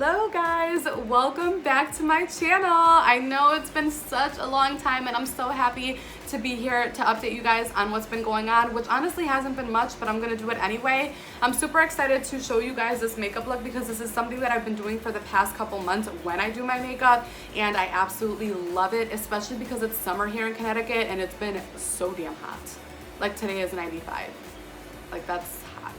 Hello guys, welcome back to my channel. I know it's been such a long time and I'm so happy to be here to update you guys on what's been going on, which honestly hasn't been much, but I'm gonna do it anyway. I'm super excited to show you guys this makeup look because this is something that I've been doing for the past couple months when I do my makeup, and I absolutely love it, especially because it's summer here in Connecticut and it's been so damn hot. Like today is 95. Like that's hot.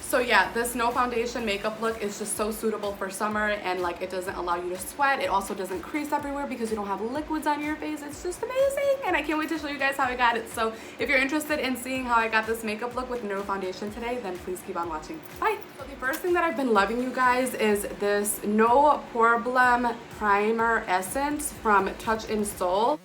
So yeah, this no foundation makeup look is just so suitable for summer, and like it doesn't allow you to sweat. It also doesn't crease everywhere because you don't have liquids on your face. It's just amazing, and I can't wait to show you guys how I got it. So if you're interested in seeing how I got this makeup look with no foundation today, then please keep on watching. Bye. So the first thing that I've been loving, you guys, is this No Poreblem Primer Essence from Touch in Soul.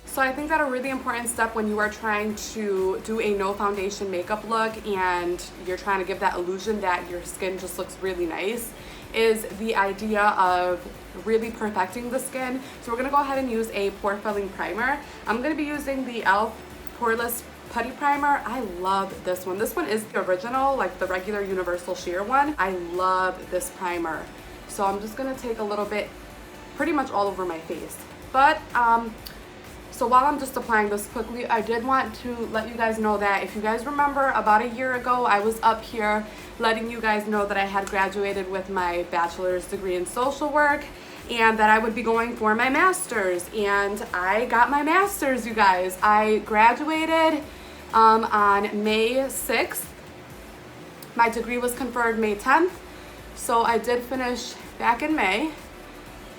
So I think that a really important step when you are trying to do a no foundation makeup look and you're trying to give that illusion that your skin just looks really nice is the idea of really perfecting the skin. So we're gonna go ahead and use a pore filling primer. I'm gonna be using the e.l.f. Poreless Putty Primer. I love this one. This one is the original, like the regular universal sheer one. I love this primer. So I'm just gonna take a little bit pretty much all over my face. But so while I'm just applying this quickly, I did want to let you guys know that if you guys remember about a year ago, I was up here letting you guys know that I had graduated with my bachelor's degree in social work and that I would be going for my master's. And I got my master's, you guys. I graduated on May 6th. My degree was conferred May 10th. So I did finish back in May.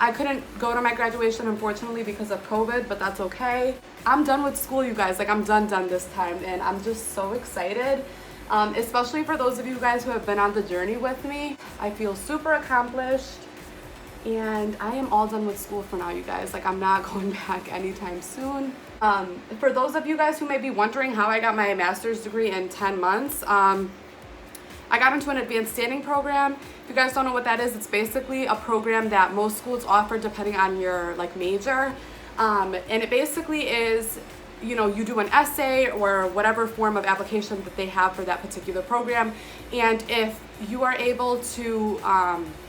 I couldn't go to my graduation, unfortunately, because of COVID, but that's okay. I'm done with school, you guys. Like, I'm done this time, and I'm just so excited, especially for those of you guys who have been on the journey with me. I feel super accomplished, and I am all done with school for now, you guys. Like, I'm not going back anytime soon. For those of you guys who may be wondering how I got my master's degree in 10 months, I got into an advanced standing program. If you guys don't know what that is, it's basically a program that most schools offer depending on your like major. And it basically is, you know, you do an essay or whatever form of application that they have for that particular program. And if you are able to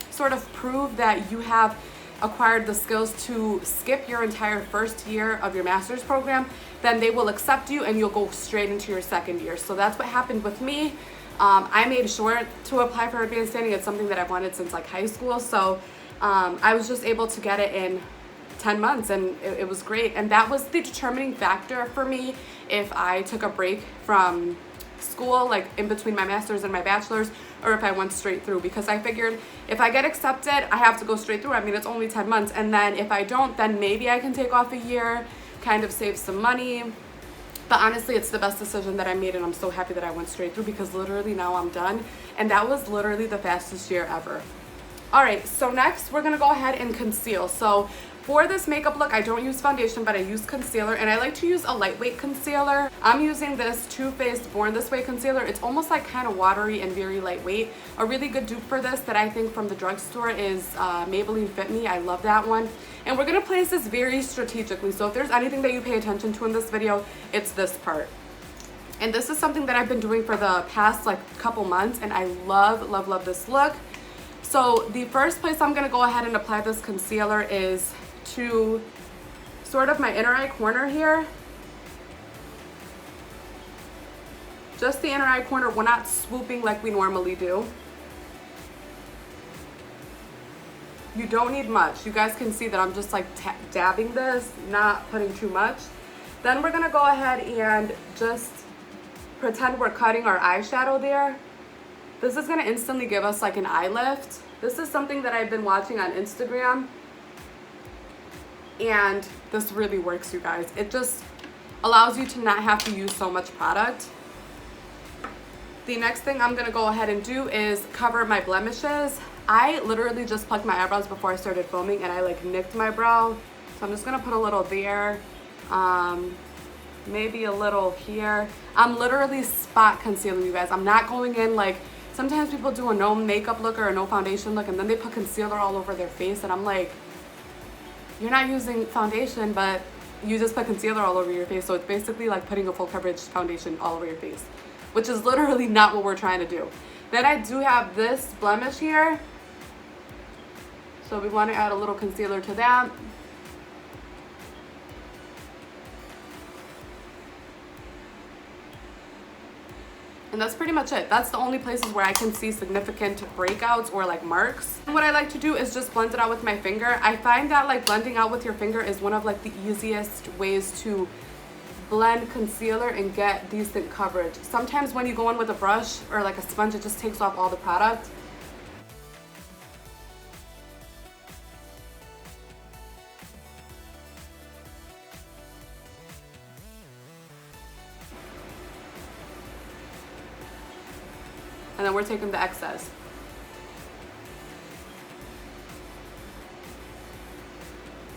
sort of prove that you have acquired the skills to skip your entire first year of your master's program, then they will accept you and you'll go straight into your second year. So that's what happened with me. I made sure to apply for advanced standing. It's something that I've wanted since like high school. So I was just able to get it in 10 months and it was great. And that was the determining factor for me if I took a break from school, like in between my master's and my bachelor's, or if I went straight through, because I figured if I get accepted, I have to go straight through. I mean, it's only 10 months. And then if I don't, then maybe I can take off a year, kind of save some money. But honestly, it's the best decision that I made, and I'm so happy that I went straight through because literally now I'm done. And that was literally the fastest year ever. All right, so next we're gonna go ahead and conceal. So for this makeup look, I don't use foundation, but I use concealer, and I like to use a lightweight concealer. I'm using this Too Faced Born This Way concealer. It's almost like kind of watery and very lightweight. A really good dupe for this that I think from the drugstore is Maybelline Fit Me. I love that one. And we're gonna place this very strategically. So if there's anything that you pay attention to in this video, it's this part. And this is something that I've been doing for the past like couple months, and I love, love, love this look. So the first place I'm gonna go ahead and apply this concealer is to sort of my inner eye corner here. Just the inner eye corner. We're not swooping like we normally do. You don't need much. You guys can see that I'm just like dabbing this, not putting too much. Then we're gonna go ahead and just pretend we're cutting our eyeshadow there. This is gonna instantly give us like an eye lift. This is something that I've been watching on Instagram, and this really works, you guys. It just allows you to not have to use so much product. The next thing I'm gonna go ahead and do is cover my blemishes. I literally just plucked my eyebrows before I started filming, and I like nicked my brow. So I'm just gonna put a little there, maybe a little here. I'm literally spot concealing, you guys. I'm not going in like, sometimes people do a no makeup look or a no foundation look and then they put concealer all over their face, and I'm like, you're not using foundation, but you just put concealer all over your face. So it's basically like putting a full coverage foundation all over your face. which is literally not what we're trying to do. Then I do have this blemish here. So we want to add a little concealer to that. And that's pretty much it. That's the only places where I can see significant breakouts or like marks. And what I like to do is just blend it out with my finger. I find that like blending out with your finger is one of like the easiest ways to blend concealer and get decent coverage. Sometimes when you go in with a brush or like a sponge, it just takes off all the product. And then we're taking the excess.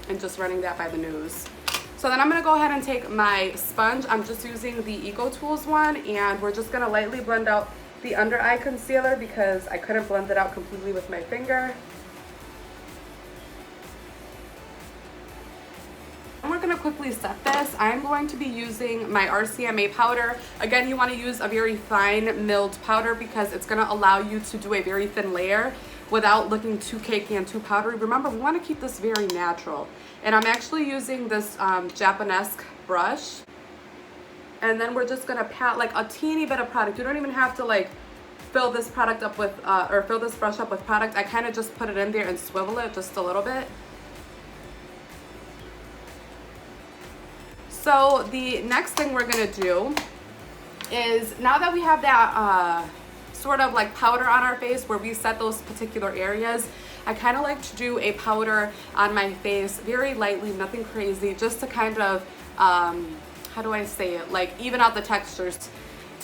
And just running that by the nose. So then I'm gonna go ahead and take my sponge. I'm just using the Eco Tools one, and we're just gonna lightly blend out the under eye concealer because I couldn't blend it out completely with my finger. And we're gonna quickly set this. I'm going to be using my RCMA powder. Again, you wanna use a very fine milled powder because it's gonna allow you to do a very thin layer without looking too cakey and too powdery. Remember, we wanna keep this very natural. And I'm actually using this Japanese brush. And then we're just gonna pat like a teeny bit of product. You don't even have to like fill this product up with, or fill this brush up with product. I kinda just put it in there and swivel it just a little bit. So the next thing we're gonna do is, now that we have that sort of like powder on our face where we set those particular areas, I kind of like to do a powder on my face very lightly, nothing crazy, just to kind of, how do I say it, like even out the textures.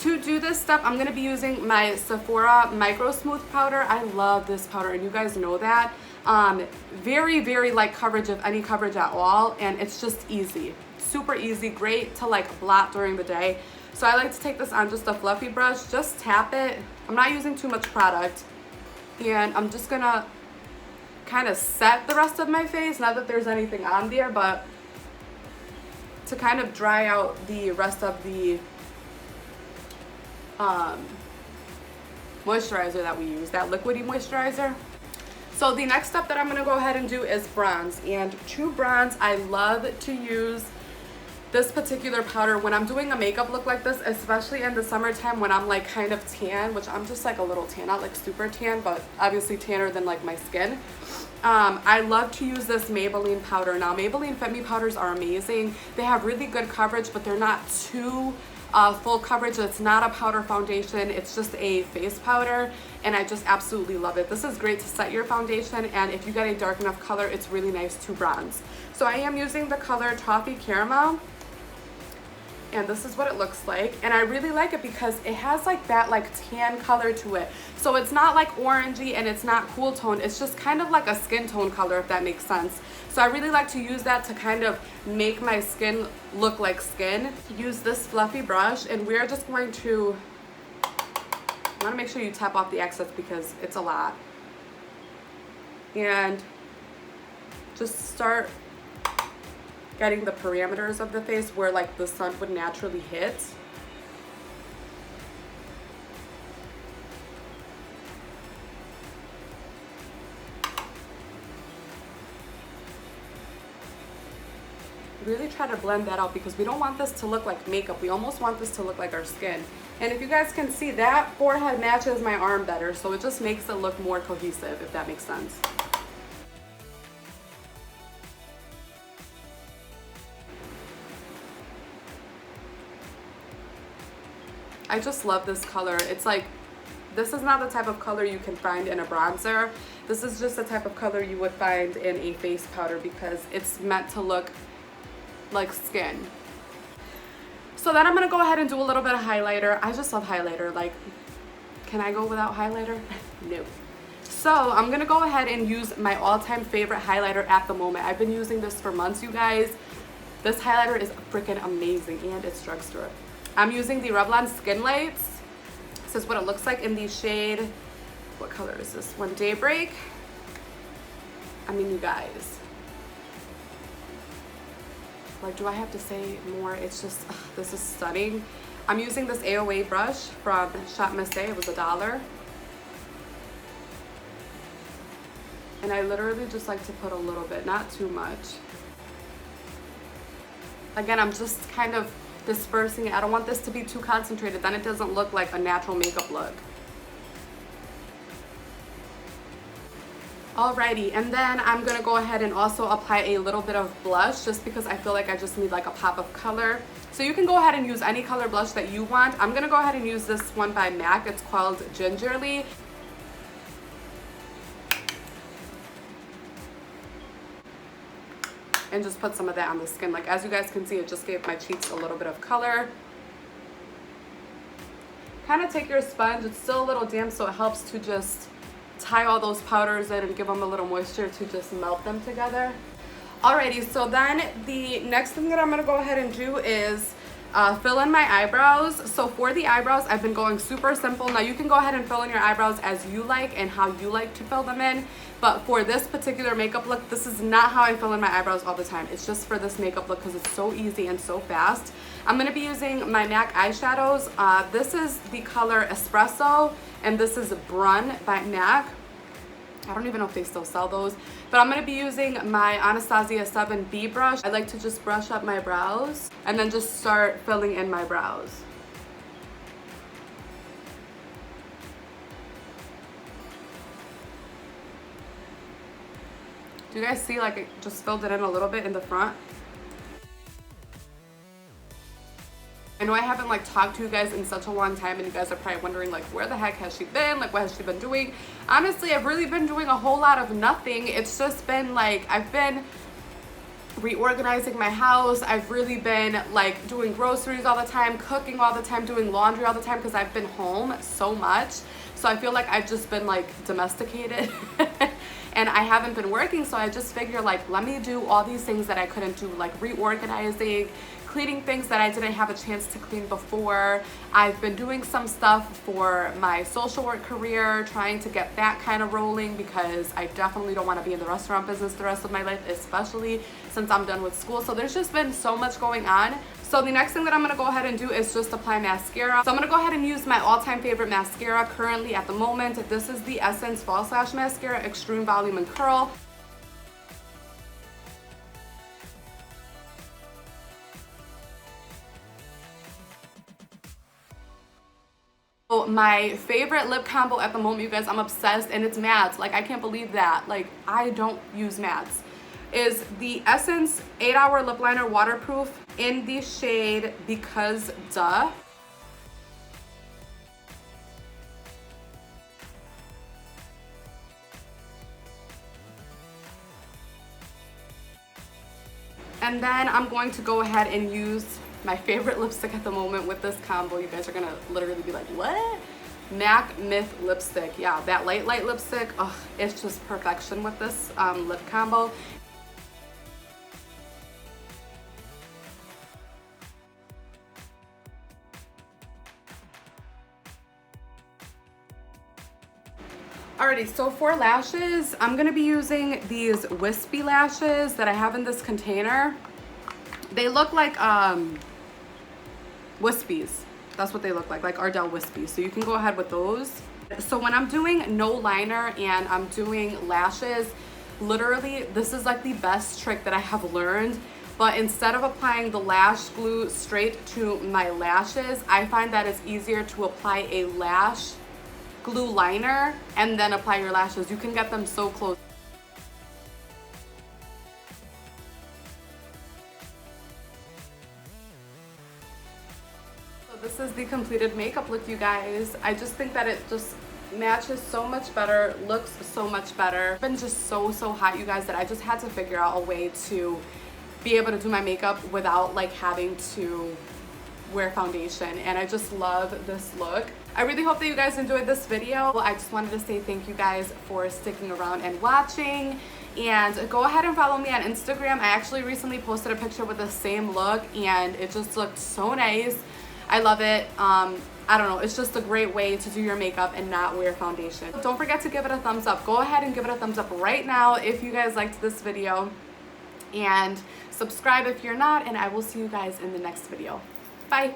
To do this step, I'm gonna be using my Sephora Microsmooth powder. I love this powder, and you guys know that. Very, very light coverage, if any coverage at all, and it's just easy. Super easy, great to like blot during the day. So I like to take this on just a fluffy brush, just tap it. I'm not using too much product, and I'm just gonna kind of set the rest of my face, not that there's anything on there, but to kind of dry out the rest of the moisturizer that we use, that liquidy moisturizer. So the next step that I'm gonna go ahead and do is bronze. And to bronze, I love to use this particular powder when I'm doing a makeup look like this, especially in the summertime when I'm like kind of tan, which I'm just like a little tan, not like super tan, but obviously tanner than like my skin. I love to use this Maybelline powder. Now, Maybelline Fit Me powders are amazing. They have really good coverage, but they're not too full coverage. It's not a powder foundation, it's just a face powder, and I just absolutely love it. This is great to set your foundation, and if you get a dark enough color, it's really nice to bronze. So I am using the color Toffee Caramel, and this is what it looks like. And I really like it because it has like that like tan color to it. So it's not like orangey and it's not cool tone. It's just kind of like a skin tone color, if that makes sense. So I really like to use that to kind of make my skin look like skin. Use this fluffy brush, and we're just going to, you want to make sure you tap off the excess because it's a lot. And just start getting the parameters of the face where like the sun would naturally hit. Really try to blend that out because we don't want this to look like makeup. We almost want this to look like our skin. And if you guys can see, that forehead matches my arm better, so it just makes it look more cohesive, if that makes sense. I just love this color. It's like, this is not the type of color you can find in a bronzer. This is just the type of color you would find in a face powder because it's meant to look like skin. So then I'm gonna go ahead and do a little bit of highlighter. I just love highlighter. Like, can I go without highlighter? No. So I'm gonna go ahead and use my all-time favorite highlighter at the moment. I've been using this for months, you guys. This highlighter is freaking amazing, and it's drugstore. I'm using the Revlon Skinlights. This is what it looks like in the shade, what color is this one? Daybreak. I mean, you guys, like, do I have to say more? It's just, this is stunning. I'm using this AOA brush from Shop Missy. It was $1. And I literally just like to put a little bit, not too much. Again, I'm just kind of dispersing it. I don't want this to be too concentrated, then it doesn't look like a natural makeup look. Alrighty, and then I'm gonna go ahead and also apply a little bit of blush just because I feel like I just need like a pop of color. So you can go ahead and use any color blush that you want. I'm gonna go ahead and use this one by MAC. It's called Gingerly. And just put some of that on the skin. Like, as you guys can see, it just gave my cheeks a little bit of color. Kind of take your sponge. It's still a little damp, so it helps to just tie all those powders in and give them a little moisture to just melt them together. Alrighty, so then the next thing that I'm going to go ahead and do is fill in my eyebrows. So for the eyebrows, I've been going super simple. Now you can go ahead and fill in your eyebrows as you like and how you like to fill them in. But for this particular makeup look, this is not how I fill in my eyebrows all the time. It's just for this makeup look because it's so easy and so fast. I'm going to be using my MAC eyeshadows. This is the color Espresso, and this is Brun by MAC. I don't even know if they still sell those, but I'm going to be using my Anastasia 7B brush. I like to just brush up my brows and then just start filling in my brows. Do you guys see, like, it just filled it in a little bit in the front? I know I haven't like talked to you guys in such a long time, and you guys are probably wondering like, where the heck has she been? Like, what has she been doing? Honestly, I've really been doing a whole lot of nothing. It's just been like, I've been reorganizing my house. I've really been like doing groceries all the time, cooking all the time, doing laundry all the time because I've been home so much. So I feel like I've just been like domesticated and I haven't been working. So I just figure like, let me do all these things that I couldn't do, like reorganizing, cleaning things that I didn't have a chance to clean before. I've been doing some stuff for my social work career, trying to get that kind of rolling because I definitely don't want to be in the restaurant business the rest of my life, especially since I'm done with school. So there's just been so much going on. So the next thing that I'm going to go ahead and do is just apply mascara. So I'm going to go ahead and use my all-time favorite mascara currently at the moment. This is the Essence False Lash Mascara, Extreme Volume and Curl. My favorite lip combo at the moment, you guys, I'm obsessed, and it's mattes. Like, I can't believe that. Like, I don't use mattes. Is the Essence 8-Hour Lip Liner Waterproof in the shade Because Duh. And then I'm going to go ahead and use my favorite lipstick at the moment with this combo. You guys are gonna literally be like, what? MAC Myth lipstick. Yeah, that light lipstick. Oh, it's just perfection with this lip combo. Alrighty, so for lashes, I'm gonna be using these wispy lashes that I have in this container. They look like wispies. That's what they look like Ardell wispies. So you can go ahead with those. So when I'm doing no liner and I'm doing lashes, literally this is like the best trick that I have learned. But instead of applying the lash glue straight to my lashes, I find that it's easier to apply a lash glue liner and then apply your lashes. You can get them so close. This is the completed makeup look, you guys. I just think that it just matches so much better, looks so much better. It's been just so hot, you guys, that I just had to figure out a way to be able to do my makeup without like having to wear foundation, and I just love this look. I really hope that you guys enjoyed this video. I just wanted to say thank you guys for sticking around and watching, and go ahead and follow me on Instagram. I actually recently posted a picture with the same look and it just looked so nice. I love it. I don't know, it's just a great way to do your makeup and not wear foundation. Don't forget to give it a thumbs up. Go ahead and give it a thumbs up right now if you guys liked this video, and subscribe if you're not, and I will see you guys in the next video. Bye.